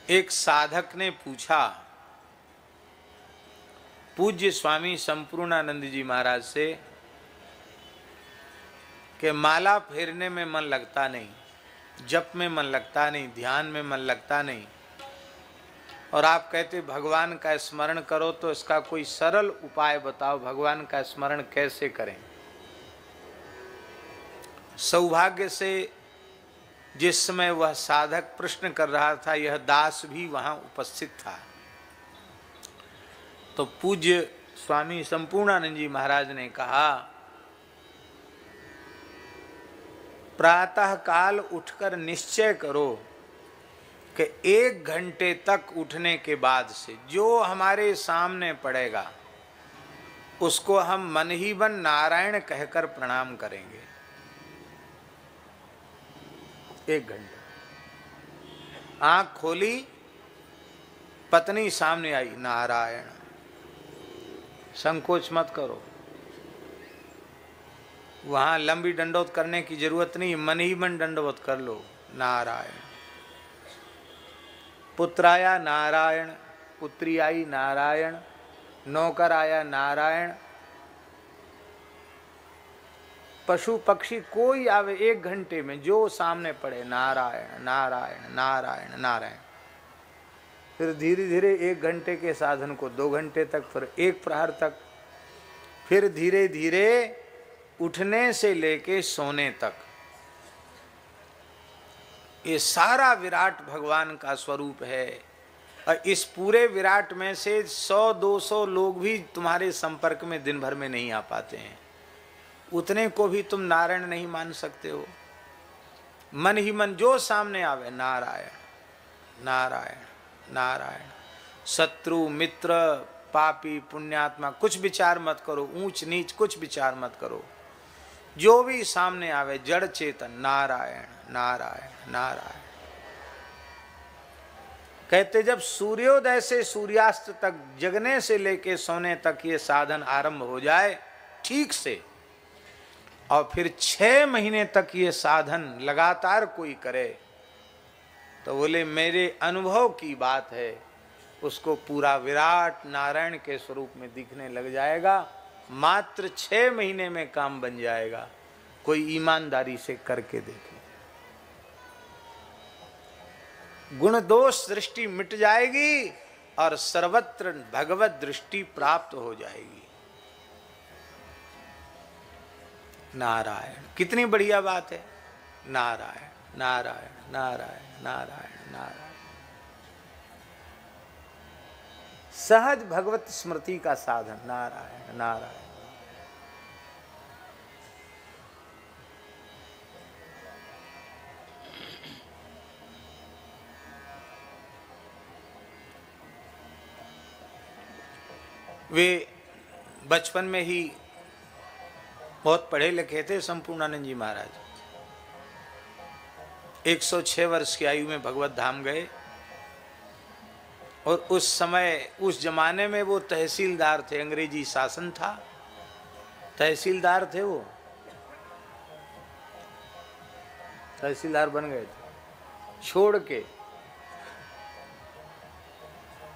एक साधक ने पूछा पूज्य स्वामी संपूर्णानंद जी महाराज से कि माला फेरने में मन लगता नहीं, जप में मन लगता नहीं, ध्यान में मन लगता नहीं, और आप कहते भगवान का स्मरण करो, तो इसका कोई सरल उपाय बताओ, भगवान का स्मरण कैसे करें। सौभाग्य से जिस समय वह साधक प्रश्न कर रहा था, यह दास भी वहां उपस्थित था। तो पूज्य स्वामी संपूर्णानंद जी महाराज ने कहा, प्रातः काल उठकर निश्चय करो कि 1 घंटे तक उठने के बाद से जो हमारे सामने पड़ेगा उसको हम मन ही मन नारायण कहकर प्रणाम करेंगे। 1 घंटे। आंख खोली, पत्नी सामने आई, नारायण। संकोच मत करो, वहां लंबी दंडवत करने की जरूरत नहीं, मन ही मन दंडवत कर लो, नारायण। पुत्र आया, नारायण। पुत्री आई, नारायण। नौकर आया, नारायण। पशु पक्षी कोई आवे 1 घंटे में जो सामने पड़े, नारायण नारायण नारायण नारायण। फिर धीरे धीरे 1 घंटे के साधन को 2 घंटे तक, फिर 1 प्रहर तक, फिर धीरे धीरे उठने से लेके सोने तक। ये सारा विराट भगवान का स्वरूप है। और इस पूरे विराट में से 100-200 लोग भी तुम्हारे संपर्क में दिन भर में नहीं आ पाते हैं, उतने को भी तुम नारायण नहीं मान सकते हो। मन ही मन जो सामने आवे, नारायण नारायण नारायण। शत्रु मित्र पापी पुण्यात्मा कुछ विचार मत करो, ऊंच नीच कुछ विचार मत करो, जो भी सामने आवे जड़ चेतन, नारायण नारायण नारायण। कहते जब सूर्योदय से सूर्यास्त तक, जगने से लेके सोने तक ये साधन आरंभ हो जाए ठीक से, और फिर 6 महीने तक ये साधन लगातार कोई करे, तो बोले मेरे अनुभव की बात है, उसको पूरा विराट नारायण के स्वरूप में दिखने लग जाएगा। मात्र 6 महीने में काम बन जाएगा। कोई ईमानदारी से करके देखे, गुण दोष दृष्टि मिट जाएगी और सर्वत्र भगवत दृष्टि प्राप्त हो जाएगी। नारायण, कितनी बढ़िया बात है। नारायण नारायण नारायण नारायण नारायण। सहज भगवत स्मृति का साधन, नारायण नारायण। वे बचपन में ही बहुत पढ़े लिखे थे संपूर्णानंद जी महाराज। 106 वर्ष की आयु में भगवत धाम गए, और उस समय उस जमाने में वो तहसीलदार थे, अंग्रेजी शासन था, तहसीलदार थे, वो तहसीलदार बन गए थे छोड़ के,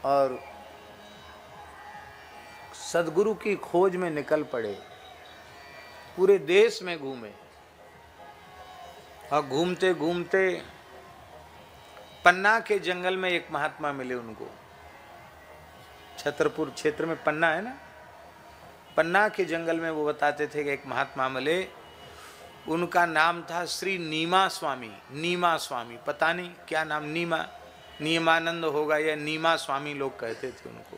और सदगुरु की खोज में निकल पड़े। पूरे देश में घूमे, और घूमते घूमते पन्ना के जंगल में एक महात्मा मिले उनको। छतरपुर क्षेत्र में पन्ना है ना, पन्ना के जंगल में वो बताते थे कि एक महात्मा मिले, उनका नाम था श्री नीमा स्वामी। नीमा स्वामी, पता नहीं क्या नाम, नीमा नियमानंद होगा या नीमा स्वामी लोग कहते थे उनको।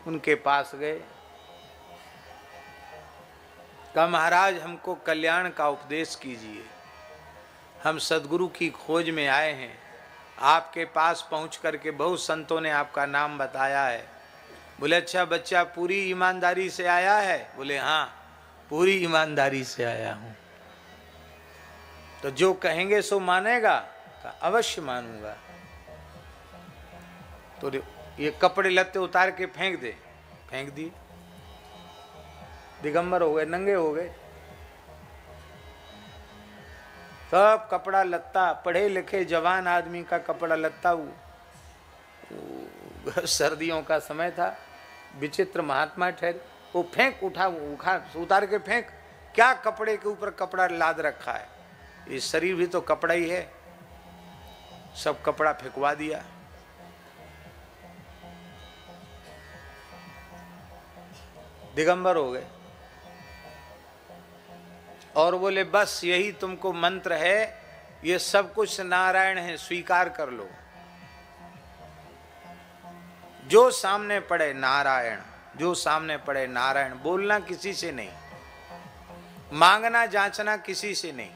उनके पास गए, कहा महाराज हमको कल्याण का उपदेश कीजिए, हम सदगुरु की खोज में आए हैं, आपके पास पहुंच करके बहुत संतों ने आपका नाम बताया है। बोले अच्छा बच्चा पूरी ईमानदारी से आया है? बोले हाँ पूरी ईमानदारी से आया हूँ। तो जो कहेंगे सो मानेगा? कहा अवश्य मानूंगा। तो ये कपड़े लत्ते उतार के फेंक दे, फेंक दिए, दिगंबर हो गए, नंगे हो गए। सब कपड़ा लत्ता, पढ़े लिखे जवान आदमी का कपड़ा लत्ता, सर्दियों का समय था, विचित्र महात्मा ठहरे, वो फेंक उठा उतार के फेंक, क्या कपड़े के ऊपर कपड़ा लाद रखा है, ये शरीर भी तो कपड़ा ही है। सब कपड़ा फेंकवा दिया। दिगंबर हो गए और बोले बस यही तुमको मंत्र है, ये सब कुछ नारायण है, स्वीकार कर लो। जो सामने पड़े नारायण, जो सामने पड़े नारायण, बोलना किसी से नहीं, मांगना जांचना किसी से नहीं,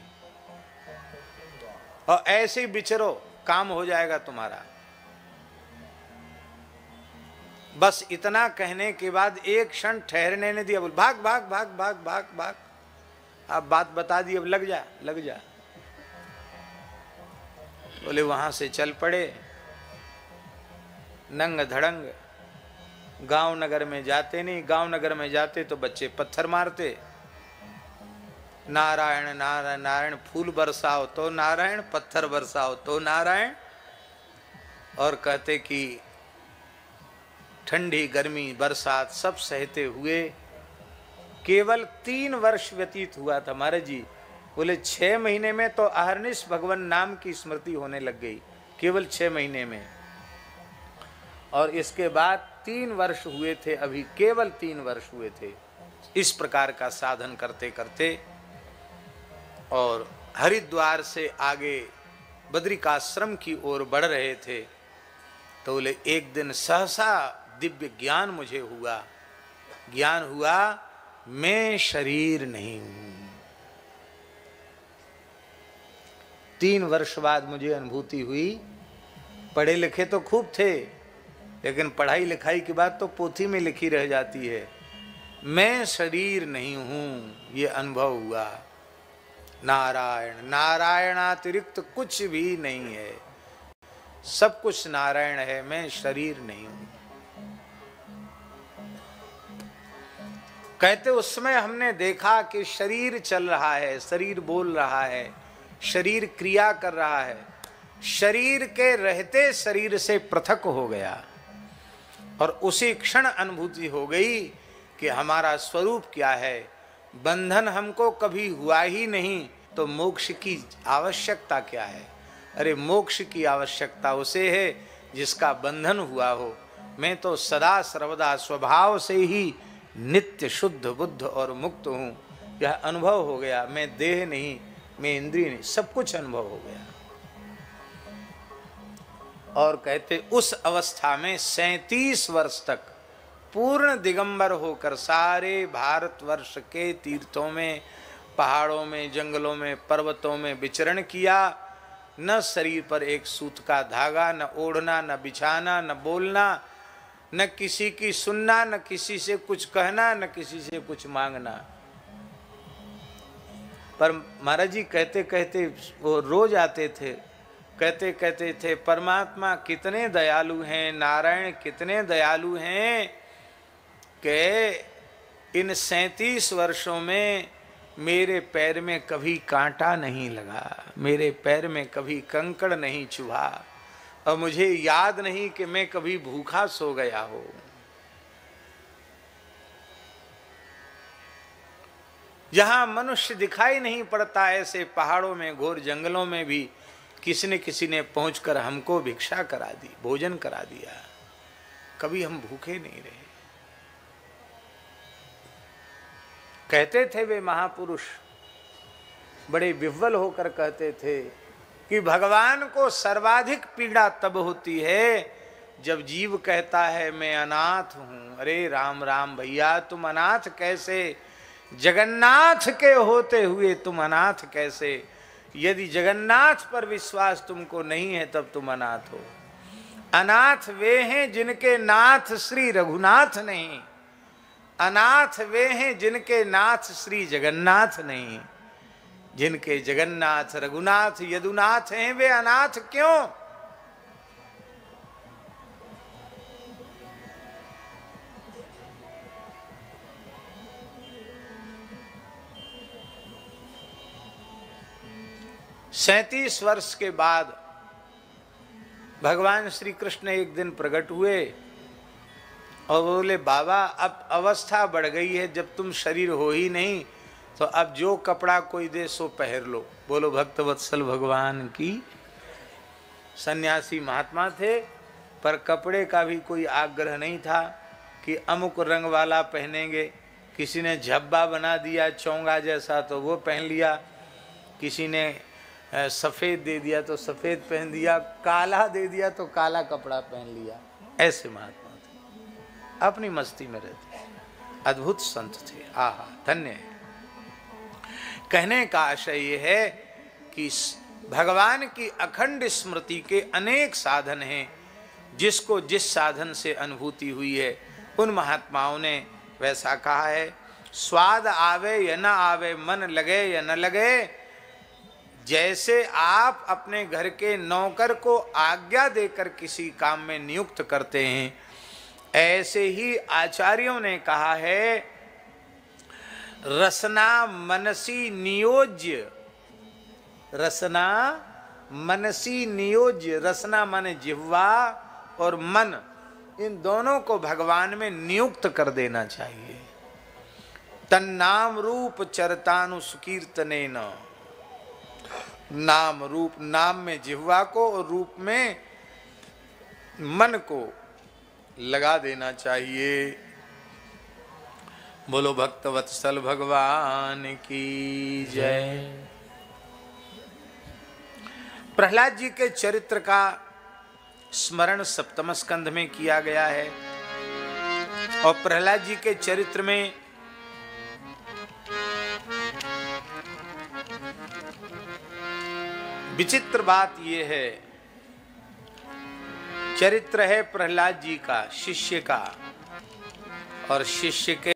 और ऐसे ही विचरो, काम हो जाएगा तुम्हारा। बस इतना कहने के बाद एक क्षण ठहरने ने दिया, बोल भाग भाग भाग भाग भाग भाग, अब बात बता दी, अब लग जा लग जा। बोले वहां से चल पड़े नंग धड़ंग। गांव नगर में जाते नहीं, गांव नगर में जाते तो बच्चे पत्थर मारते। नारायण नारायण नारायण, फूल बरसाओ तो नारायण, पत्थर बरसाओ तो नारायण। और कहते कि ठंडी गर्मी बरसात सब सहते हुए केवल 3 वर्ष व्यतीत हुआ था महाराज जी। बोले 6 महीने में तो अहरनिश भगवान नाम की स्मृति होने लग गई, केवल 6 महीने में। और इसके बाद 3 वर्ष हुए थे, अभी केवल 3 वर्ष हुए थे। इस प्रकार का साधन करते करते और हरिद्वार से आगे बद्रिकाश्रम की ओर बढ़ रहे थे, तो बोले एक दिन सहसा दिव्य ज्ञान मुझे हुआ। ज्ञान हुआ मैं शरीर नहीं हूं। 3 वर्ष बाद मुझे अनुभूति हुई। पढ़े लिखे तो खूब थे, लेकिन पढ़ाई लिखाई की बात तो पोथी में लिखी रह जाती है। मैं शरीर नहीं हूं, ये अनुभव हुआ। नारायण, नारायणातिरिक्त कुछ भी नहीं है, सब कुछ नारायण है, मैं शरीर नहीं हूं। कहते उस समय हमने देखा कि शरीर चल रहा है, शरीर बोल रहा है, शरीर क्रिया कर रहा है, शरीर के रहते शरीर से पृथक हो गया। और उसी क्षण अनुभूति हो गई कि हमारा स्वरूप क्या है। बंधन हमको कभी हुआ ही नहीं, तो मोक्ष की आवश्यकता क्या है। अरे मोक्ष की आवश्यकता उसे है जिसका बंधन हुआ हो। मैं तो सदा सर्वदा स्वभाव से ही नित्य शुद्ध बुद्ध और मुक्त हूँ, यह अनुभव हो गया। मैं देह नहीं, मैं इंद्रिय नहीं, सब कुछ अनुभव हो गया। और कहते उस अवस्था में 37 वर्ष तक पूर्ण दिगंबर होकर सारे भारतवर्ष के तीर्थों में, पहाड़ों में, जंगलों में, पर्वतों में विचरण किया। न शरीर पर एक सूत का धागा, न ओढ़ना, न बिछाना, न बोलना, न किसी की सुनना, न किसी से कुछ कहना, न किसी से कुछ मांगना। पर महाराज जी कहते कहते वो रोज आते थे, कहते कहते थे परमात्मा कितने दयालु हैं, नारायण कितने दयालु हैं कि इन 37 वर्षों में मेरे पैर में कभी कांटा नहीं लगा, मेरे पैर में कभी कंकड़ नहीं चुभा, और मुझे याद नहीं कि मैं कभी भूखा सो गया हो। जहां मनुष्य दिखाई नहीं पड़ता, ऐसे पहाड़ों में, घोर जंगलों में भी किसी ने पहुंचकर हमको भिक्षा करा दी, भोजन करा दिया। कभी हम भूखे नहीं रहे। कहते थे वे महापुरुष, बड़े विह्वल होकर कहते थे कि भगवान को सर्वाधिक पीड़ा तब होती है जब जीव कहता है मैं अनाथ हूं। अरे राम राम भैया, तुम अनाथ कैसे? जगन्नाथ के होते हुए तुम अनाथ कैसे? यदि जगन्नाथ पर विश्वास तुमको नहीं है तब तुम अनाथ हो। अनाथ वे हैं जिनके नाथ श्री रघुनाथ नहीं, अनाथ वे हैं जिनके नाथ श्री जगन्नाथ नहीं। जिनके जगन्नाथ रघुनाथ यदुनाथ हैं वे अनाथ क्यों? 37 वर्ष के बाद भगवान श्री कृष्ण एक दिन प्रकट हुए और बोले, बाबा अब अवस्था बढ़ गई है, जब तुम शरीर हो ही नहीं तो अब जो कपड़ा कोई दे सो पहन लो। बोलो भक्तवत्सल भगवान की। सन्यासी महात्मा थे, पर कपड़े का भी कोई आग्रह नहीं था कि अमुक रंग वाला पहनेंगे। किसी ने झब्बा बना दिया चोंगा जैसा तो वो पहन लिया, किसी ने सफ़ेद दे दिया तो सफ़ेद पहन दिया, काला दे दिया तो काला कपड़ा पहन लिया। ऐसे महात्मा थे, अपनी मस्ती में रहते, अद्भुत संत थे। आहा, धन्य है। कहने का आशय ये है कि भगवान की अखंड स्मृति के अनेक साधन हैं, जिसको जिस साधन से अनुभूति हुई है उन महात्माओं ने वैसा कहा है। स्वाद आवे या न आवे, मन लगे या न लगे, जैसे आप अपने घर के नौकर को आज्ञा देकर किसी काम में नियुक्त करते हैं, ऐसे ही आचार्यों ने कहा है, रसना मनसी नियोज्य, रसना मनसी नियोज्य, रसना माने जिह्वा और मन, इन दोनों को भगवान में नियुक्त कर देना चाहिए। तन्नाम रूप चरतानुकीर्तने न, नाम रूप, नाम में जिह्वा को और रूप में मन को लगा देना चाहिए। बोलो भक्तवत्सल भगवान की जय। प्रहलाद जी के चरित्र का स्मरण सप्तम स्कंध में किया गया है और प्रहलाद जी के चरित्र में विचित्र बात यह है, चरित्र है प्रहलाद जी का, शिष्य का, और शिष्य के